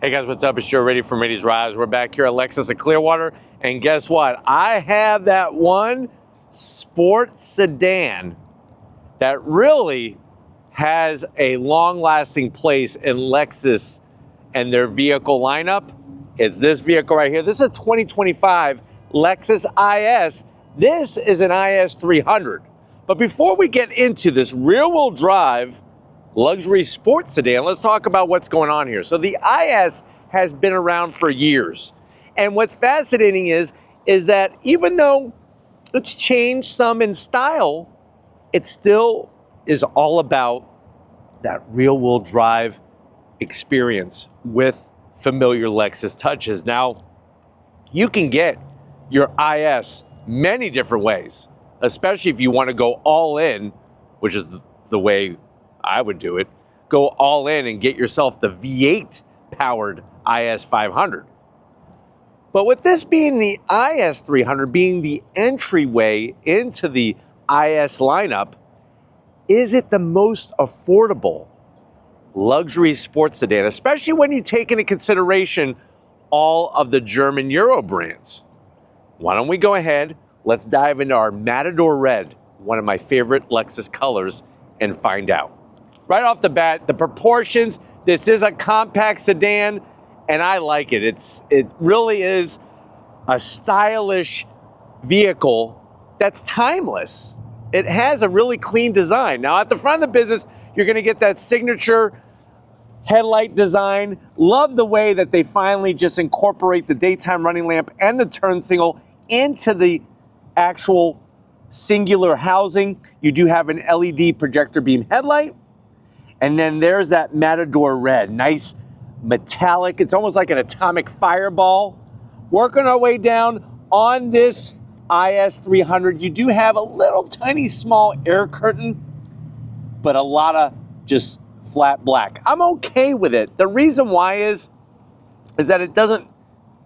Hey guys, what's up? It's Joe Raiti from Raiti's Rides. We're back here at Lexus of Clearwater, and guess what? I have that one sport sedan that really has a long-lasting place in Lexus and their vehicle lineup. It's this vehicle right here. This is a 2025 Lexus IS. This is an IS 300. But before we get into this rear-wheel drive luxury sports sedan, let's talk about what's going on here. So the IS has been around for years. And what's fascinating is that even though it's changed some in style, it still is all about that rear-wheel drive experience with familiar Lexus touches. Now, you can get your IS many different ways, especially if you want to go all in, which is the way I would do it. Go all in and get yourself the V8 powered IS 500. But with this being the IS 300, being the entryway into the IS lineup, is it the most affordable luxury sports sedan, especially when you take into consideration all of the German Euro brands? Why don't we go ahead, let's dive into our Matador Red, one of my favorite Lexus colors, and find out. Right off the bat, the proportions, this is a compact sedan, and I like it. It really is a stylish vehicle that's timeless. It has a really clean design. Now, at the front of the business, you're gonna get that signature headlight design. Love the way that they finally just incorporate the daytime running lamp and the turn signal into the actual singular housing. You do have an LED projector beam headlight. And then there's that Matador Red, nice metallic. It's almost like an atomic fireball. Working our way down on this IS 300, you do have a little tiny small air curtain, but a lot of just flat black. I'm okay with it. The reason why is that it doesn't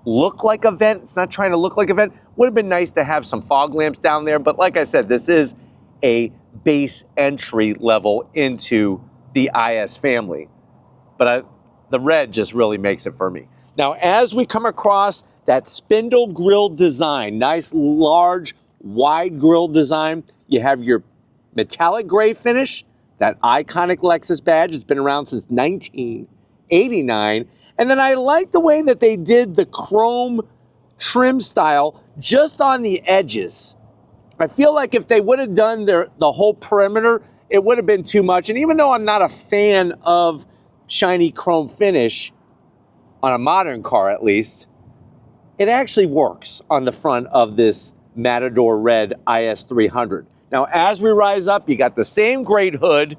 look like a vent. It's not trying to look like a vent. Would have been nice to have some fog lamps down there, but like I said, this is a base entry level into the IS family. But the red just really makes it for me. Now, as we come across that spindle grille design, nice, large, wide grille design, you have your metallic gray finish, that iconic Lexus badge. It's been around since 1989. And then I like the way that they did the chrome trim style just on the edges. I feel like if they would have done the whole perimeter, it would have been too much. And even though I'm not a fan of shiny chrome finish, on a modern car at least, it actually works on the front of this Matador Red IS 300. Now, as we rise up, you got the same great hood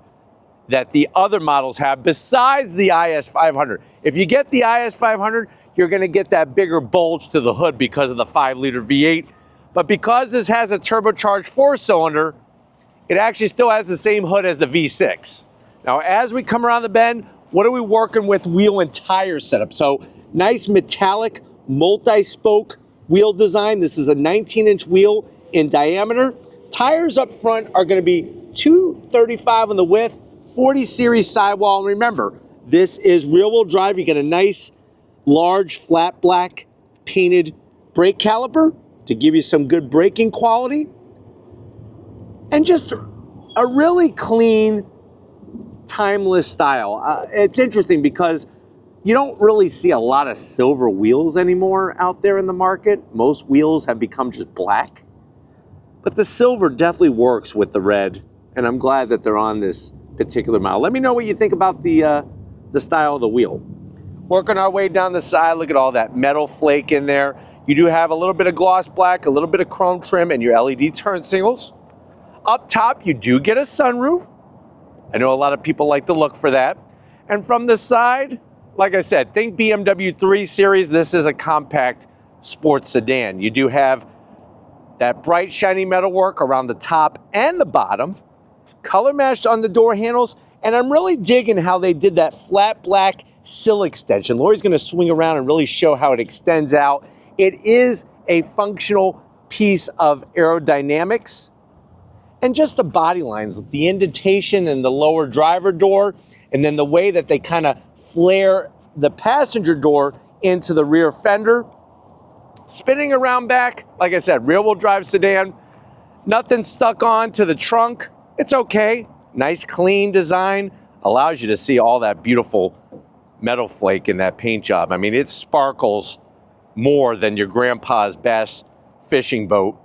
that the other models have besides the IS 500. If you get the IS 500, you're gonna get that bigger bulge to the hood because of the 5-liter V8. But because this has a turbocharged 4-cylinder, it actually still has the same hood as the V6. Now, as we come around the bend, what are we working with wheel and tire setup? So, nice metallic multi-spoke wheel design. This is a 19-inch wheel in diameter. Tires up front are gonna be 235 on the width, 40 series sidewall. And remember, this is rear-wheel drive. You get a nice, large, flat black painted brake caliper to give you some good braking quality. And just a really clean, timeless style. It's interesting because you don't really see a lot of silver wheels anymore out there in the market. Most wheels have become just black. But the silver definitely works with the red, and I'm glad that they're on this particular model. Let me know what you think about the style of the wheel. Working our way down the side, look at all that metal flake in there. You do have a little bit of gloss black, a little bit of chrome trim, and your LED turn signals. Up top, you do get a sunroof. I know a lot of people like to look for that. And from the side, like I said, think BMW 3 Series. This is a compact sports sedan. You do have that bright, shiny metalwork around the top and the bottom, color matched on the door handles, and I'm really digging how they did that flat black sill extension. Lori's gonna swing around and really show how it extends out. It is a functional piece of aerodynamics. And just the body lines, the indentation in the lower driver door, and then the way that they kind of flare the passenger door into the rear fender. Spinning around back, like I said, rear-wheel drive sedan. Nothing stuck on to the trunk. It's okay. Nice, clean design. Allows you to see all that beautiful metal flake in that paint job. I mean, it sparkles more than your grandpa's bass fishing boat.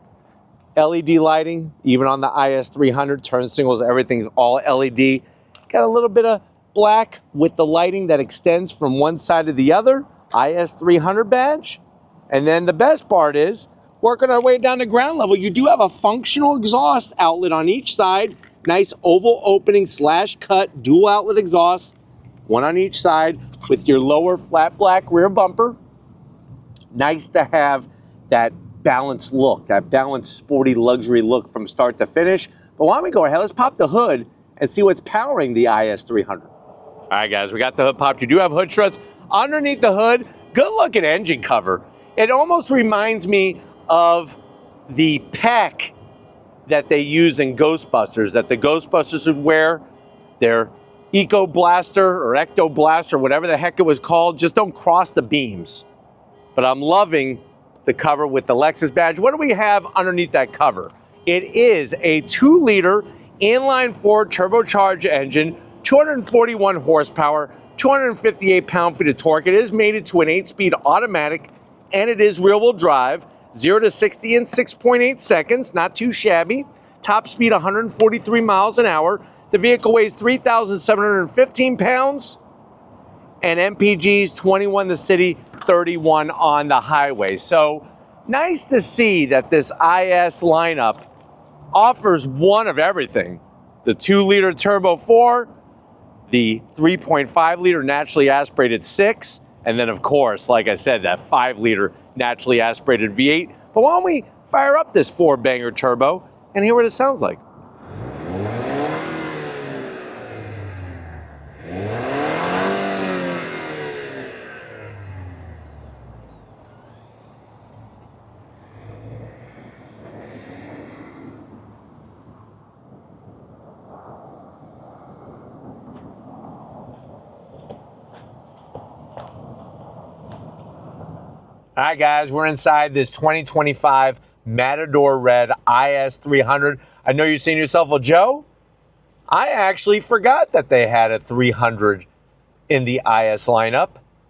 LED lighting, even on the IS 300, turn signals, everything's all LED. Got a little bit of black with the lighting that extends from one side to the other. IS 300 badge. And then the best part is, working our way down to ground level, you do have a functional exhaust outlet on each side. Nice oval opening / cut dual outlet exhaust. One on each side with your lower flat black rear bumper. Nice to have that balanced look, that balanced sporty luxury look from start to finish. But why don't we go ahead, let's pop the hood and see what's powering the IS 300. All right, guys, we got the hood popped. You do have hood struts. Underneath the hood, good looking engine cover. It almost reminds me of the pack that they use in Ghostbusters, that the Ghostbusters would wear, their Eco Blaster or Ecto Blaster, whatever the heck it was called. Just don't cross the beams. But I'm loving the cover with the Lexus badge. What do we have underneath that cover? It is a 2-liter inline-4 turbocharged engine, 241 horsepower, 258 pound-feet of torque. It is mated to an 8-speed automatic, and it is rear-wheel drive, 0 to 60 in 6.8 seconds, not too shabby. Top speed 143 miles an hour. The vehicle weighs 3,715 pounds, and MPG's 21 the city, 31 on the highway. So nice to see that this IS lineup offers one of everything. The 2-liter turbo 4, the 3.5-liter naturally aspirated 6, and then of course, like I said, that 5-liter naturally aspirated V8. But why don't we fire up this 4-banger turbo and hear what it sounds like. All right, guys, we're inside this 2025 Matador Red IS 300. I know you're saying to yourself, well, Joe, I actually forgot that they had a 300 in the IS lineup.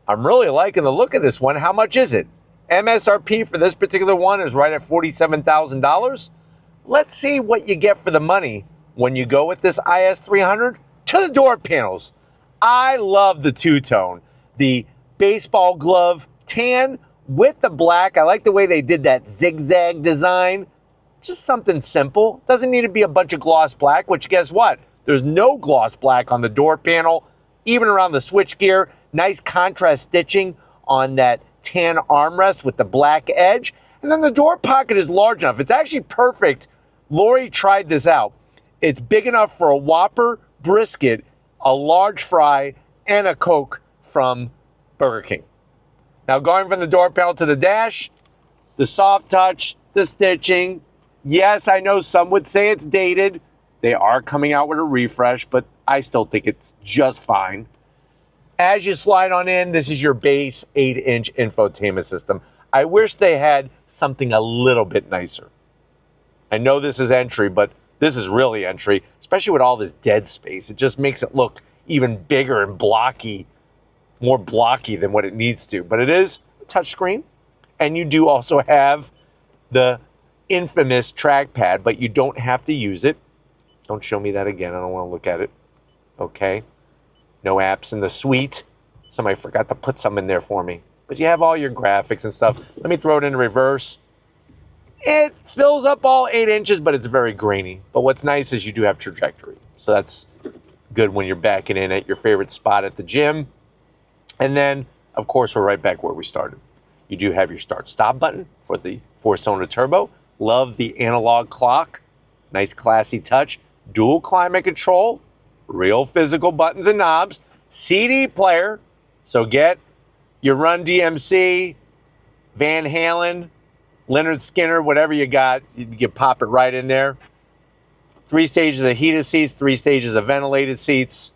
I'm really liking the look of this one. How much is it? MSRP for this particular one is right at $47,000. Let's see what you get for the money when you go with this IS 300. To the door panels. I love the two-tone. The baseball glove tan with the black. I like the way they did that zigzag design. Just something simple. Doesn't need to be a bunch of gloss black, which guess what? There's no gloss black on the door panel, even around the switchgear. Nice contrast stitching on that tan armrest with the black edge. And then the door pocket is large enough. It's actually perfect. Lori tried this out. It's big enough for a Whopper, brisket, a large fry, and a Coke from Burger King. Now going from the door panel to the dash, the soft touch, the stitching. Yes, I know some would say it's dated. They are coming out with a refresh, but I still think it's just fine. As you slide on in, this is your base 8-inch infotainment system. I wish they had something a little bit nicer. I know this is entry, but this is really entry, especially with all this dead space. It just makes it look even bigger and blocky, more blocky than what it needs to. But it is a touchscreen, and you do also have the infamous trackpad, but you don't have to use it. Don't show me that again. I don't want to look at it. Okay. No apps in the suite. Somebody forgot to put some in there for me. But you have all your graphics and stuff. Let me throw it in reverse. It fills up all 8 inches, but it's very grainy. But what's nice is you do have trajectory. So that's good when you're backing in at your favorite spot at the gym. And then, of course, we're right back where we started. You do have your start-stop button for the 4-cylinder turbo. Love the analog clock. Nice, classy touch. Dual climate control. Real physical buttons and knobs. CD player. So get your Run DMC, Van Halen, Leonard Skinner, whatever you got. You can pop it right in there. 3 stages of heated seats, 3 stages of ventilated seats.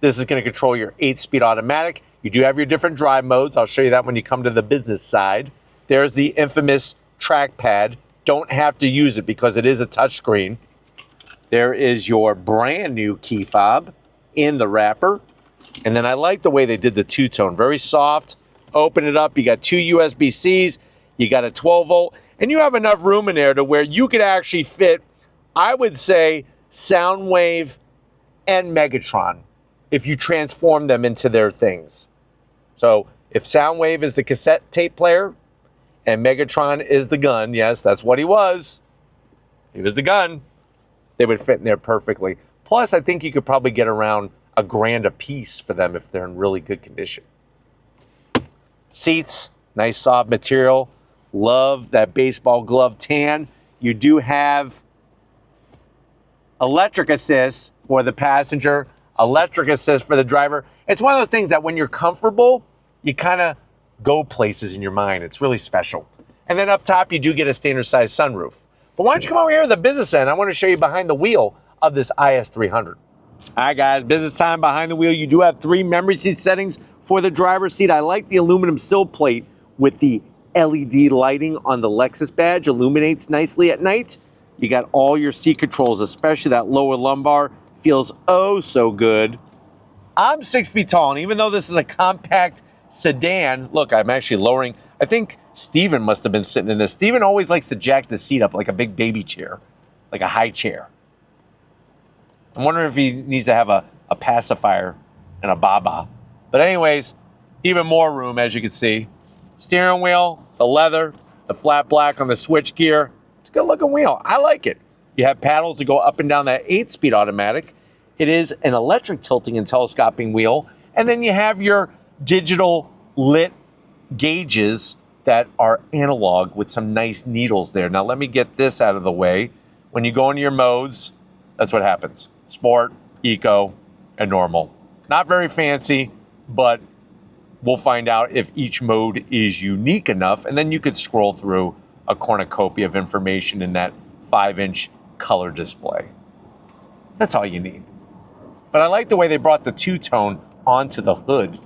This is going to control your 8-speed automatic. You do have your different drive modes. I'll show you that when you come to the business side. There's the infamous trackpad. Don't have to use it because it is a touchscreen. There is your brand new key fob in the wrapper. And then I like the way they did the two-tone. Very soft. Open it up. You got 2 USB-Cs. You got a 12-volt. And you have enough room in there to where you could actually fit, I would say, Soundwave and Megatron if you transform them into their things. So if Soundwave is the cassette tape player and Megatron is the gun, yes, that's what he was. He was the gun. They would fit in there perfectly. Plus, I think you could probably get around $1,000 a piece for them if they're in really good condition. Seats, nice soft material. Love that baseball glove tan. You do have electric assist for the passenger, electric assist for the driver. It's one of those things that when you're comfortable, you kind of go places in your mind. It's really special. And then up top, you do get a standard size sunroof. But why don't you come over here to the business end? I want to show you behind the wheel of this IS300. All right, guys, business time behind the wheel. You do have 3 memory seat settings for the driver's seat. I like the aluminum sill plate with the LED lighting on the Lexus badge. Illuminates nicely at night. You got all your seat controls, especially that lower lumbar. Feels oh so good. I'm 6 feet tall, and even though this is a compact sedan, look, I'm actually lowering. I think Steven must have been sitting in this. Steven always likes to jack the seat up like a big baby chair, like a high chair. I'm wondering if he needs to have a pacifier and a baba. But anyways, even more room, as you can see. Steering wheel, the leather, the flat black on the switch gear. It's a good looking wheel. I like it. You have paddles to go up and down that 8-speed automatic. It is an electric tilting and telescoping wheel. And then you have your digital lit gauges that are analog with some nice needles there. Now let me get this out of the way. When you go into your modes, that's what happens. Sport, eco, and normal. Not very fancy, but we'll find out if each mode is unique enough, and then you could scroll through a cornucopia of information in that 5-inch color display. That's all you need. But I like the way they brought the two-tone onto the hood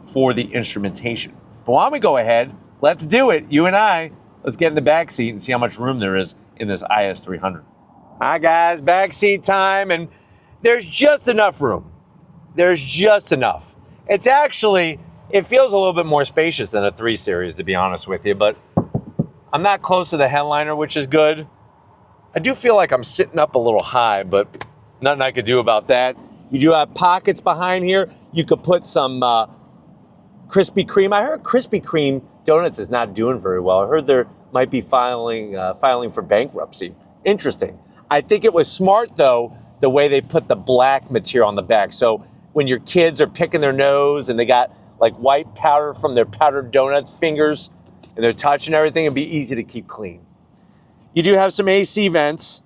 for the instrumentation. But why don't we go ahead, let's do it, you and I. Let's get in the back seat and see how much room there is in this IS300. All right, guys, back seat time, and there's just enough room. There's just enough. It's actually, it feels a little bit more spacious than a 3 Series, to be honest with you, but I'm not close to the headliner, which is good. I do feel like I'm sitting up a little high, but nothing I could do about that. You do have pockets behind here. You could put some Krispy Kreme. I heard Krispy Kreme donuts is not doing very well. I heard there might be filing for bankruptcy. Interesting. I think it was smart, though, the way they put the black material on the back. So when your kids are picking their nose and they got like white powder from their powdered donut fingers and they're touching everything, it'd be easy to keep clean. You do have some AC vents.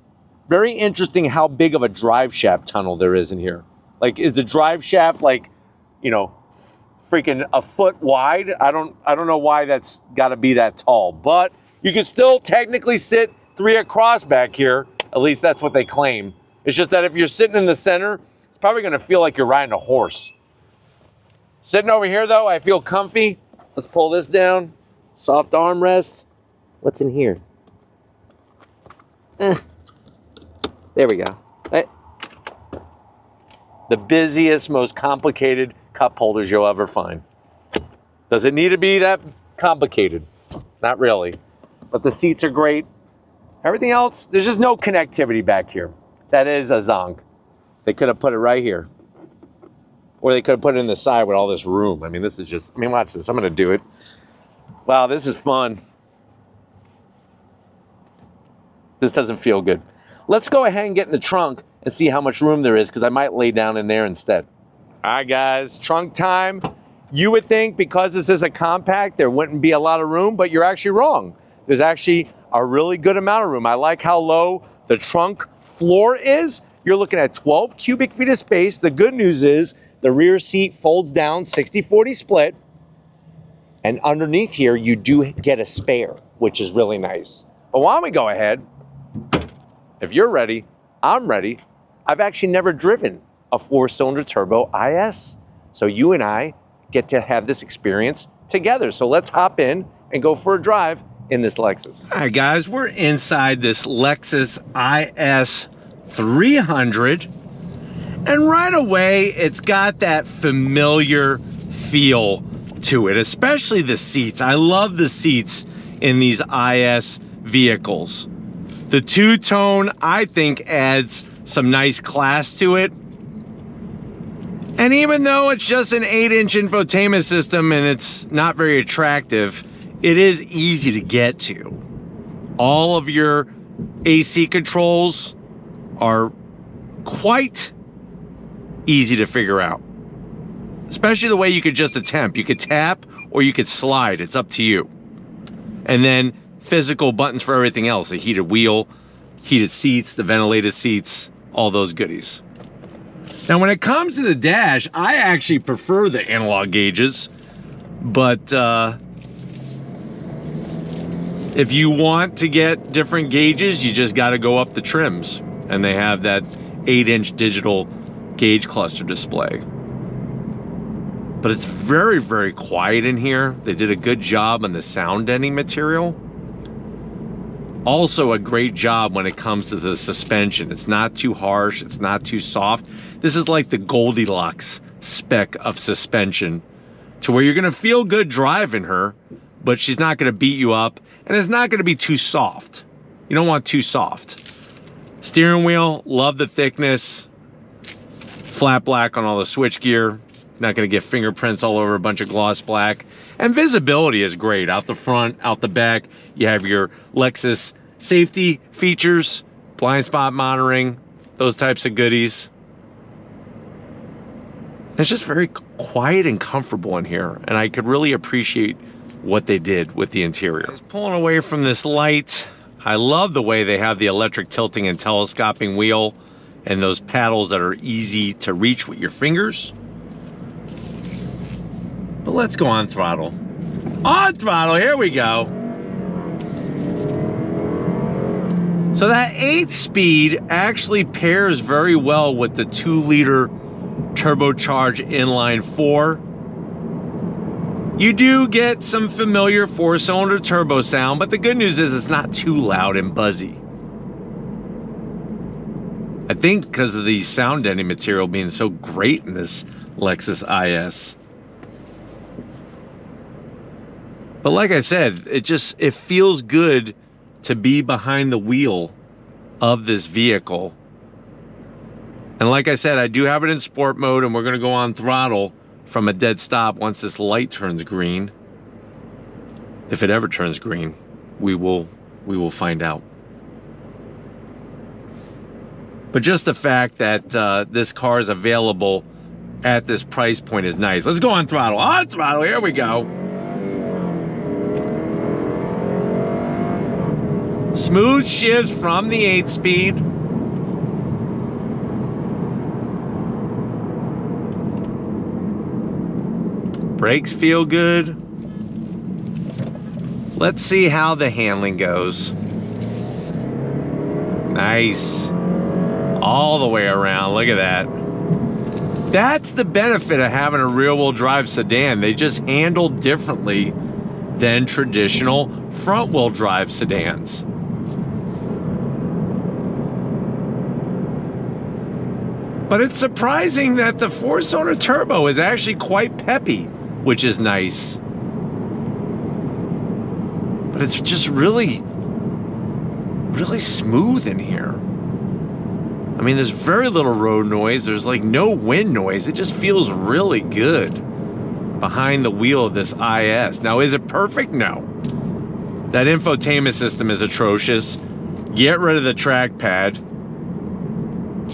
Very interesting how big of a drive shaft tunnel there is in here. Like, is the drive shaft like, you know, freaking a foot wide? I don't know why that's got to be that tall, but you can still technically sit 3 across back here. At least that's what they claim. It's just that if you're sitting in the center, it's probably going to feel like you're riding a horse. Sitting over here, though, I feel comfy. Let's pull this down. Soft armrest. What's in here? There we go. The busiest, most complicated cup holders you'll ever find. Does it need to be that complicated? Not really. But the seats are great. Everything else, there's just no connectivity back here. That is a zonk. They could have put it right here. Or they could have put it in the side with all this room. I mean, this is just, I mean, watch this. I'm going to do it. Wow, this is fun. This doesn't feel good. Let's go ahead and get in the trunk and see how much room there is, because I might lay down in there instead. All right, guys, trunk time. You would think because this is a compact, there wouldn't be a lot of room, but you're actually wrong. There's actually a really good amount of room. I like how low the trunk floor is. You're looking at 12 cubic feet of space. The good news is the rear seat folds down 60-40 split. And underneath here, you do get a spare, which is really nice. But why don't we go ahead? If you're ready, I'm ready. I've actually never driven a 4-cylinder turbo IS. So you and I get to have this experience together. So let's hop in and go for a drive in this Lexus. All right, guys, we're inside this Lexus IS 300. And right away, it's got that familiar feel to it, especially the seats. I love the seats in these IS vehicles. The two-tone, I think, adds some nice class to it. And even though it's just an 8-inch infotainment system and it's not very attractive, it is easy to get to. All of your AC controls are quite easy to figure out. Especially the way you could just attempt. You could tap or you could slide. It's up to you. And then physical buttons for everything else. The heated wheel, heated seats, the ventilated seats, all those goodies. Now, when it comes to the dash, I actually prefer the analog gauges. But if you want to get different gauges, you just got to go up the trims. And they have that 8-inch digital gauge cluster display. But it's very, very quiet in here. They did a good job on the sound deadening material. Also a great job when it comes to the suspension. It's not too harsh, it's not too soft. This is like the Goldilocks spec of suspension, to where you're gonna feel good driving her, but she's not gonna beat you up, and it's not gonna be too soft. You don't want too soft. Steering wheel, love the thickness. Flat black on all the switchgear. Not gonna get fingerprints all over a bunch of gloss black. And visibility is great. Out the front, out the back, you have your Lexus safety features, blind spot monitoring, those types of goodies. It's just very quiet and comfortable in here, and I could really appreciate what they did with the interior. Just pulling away from this light, I love the way they have the electric tilting and telescoping wheel and those paddles that are easy to reach with your fingers. But let's go on throttle. On throttle, here we go. So that 8-speed actually pairs very well with the 2-liter turbocharged inline-4. You do get some familiar 4-cylinder turbo sound, but the good news is it's not too loud and buzzy. I think because of the sound deadening material being so great in this Lexus IS. But like I said, it feels good to be behind the wheel of this vehicle. And like I said, I do have it in sport mode, and we're gonna go on throttle from a dead stop once this light turns green. If it ever turns green, we will find out. But just the fact that this car is available at this price point is nice. Let's go on throttle. On throttle, here we go. Smooth shifts from the 8-speed. Brakes feel good. Let's see how the handling goes. Nice. All the way around, look at that. That's the benefit of having a rear-wheel drive sedan. They just handle differently than traditional front-wheel drive sedans. But it's surprising that the 4-cylinder turbo is actually quite peppy, which is nice. But it's just really, really smooth in here. I mean, there's very little road noise. There's like no wind noise. It just feels really good behind the wheel of this IS. Now, is it perfect? No. That infotainment system is atrocious. Get rid of the trackpad.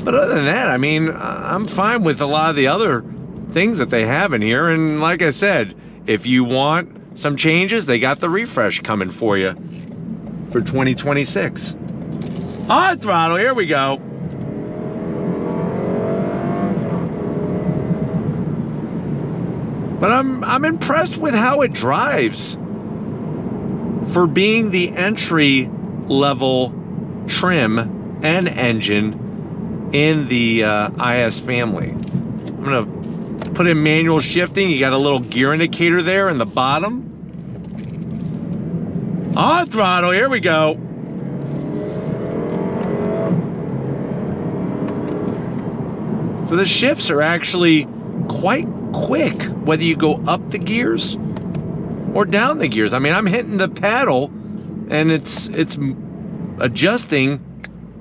But other than that, I mean, I'm fine with a lot of the other things that they have in here. And like I said, if you want some changes, they got the refresh coming for you for 2026. On throttle, here we go. But I'm impressed with how it drives for being the entry level trim and engine in the IS family. I'm gonna put put in manual shifting. You got a little gear indicator there in the bottom. On throttle, here we go. So the shifts are actually quite quick, whether you go up the gears or down the gears. I mean, I'm hitting the paddle and it's adjusting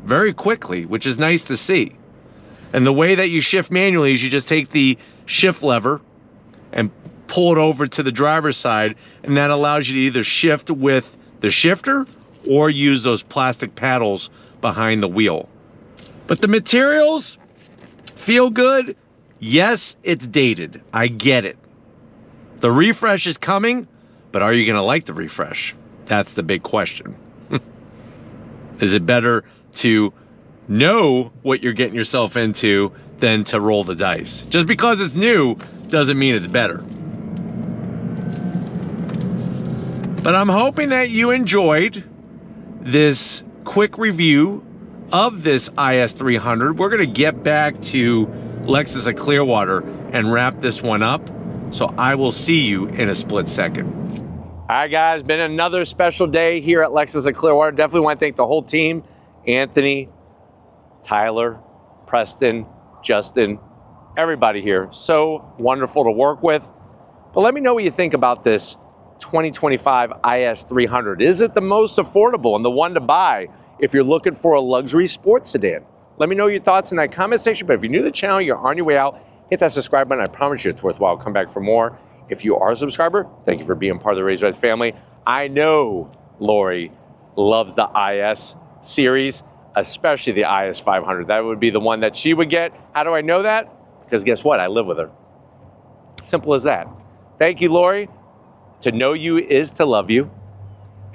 very quickly, which is nice to see. And the way that you shift manually is you just take the shift lever and pull it over to the driver's side, and that allows you to either shift with the shifter or use those plastic paddles behind the wheel. But the materials feel good. Yes, it's dated. I get it. The refresh is coming, but are you gonna like the refresh? That's the big question. Is it better to know what you're getting yourself into than to roll the dice? Just because it's new doesn't mean it's better. But I'm hoping that you enjoyed this quick review of this IS300. We're gonna get back to Lexus of Clearwater and wrap this one up. So I will see you in a split second. All right, guys, been another special day here at Lexus of Clearwater. Definitely want to thank the whole team, Anthony, Tyler, Preston, Justin, everybody here. So wonderful to work with. But let me know what you think about this 2025 IS300. Is it the most affordable and the one to buy if you're looking for a luxury sports sedan? Let me know your thoughts in that comment section. But if you're new to the channel, you're on your way out, hit that subscribe button. I promise you it's worthwhile. Come back for more. If you are a subscriber, thank you for being part of the Raise Red family. I know Lori loves the IS series, especially the IS 500. That would be the one that she would get. How do I know that? Because guess what? I live with her. Simple as that. Thank you, Lori. To know you is to love you.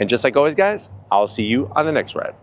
And just like always, guys, I'll see you on the next ride.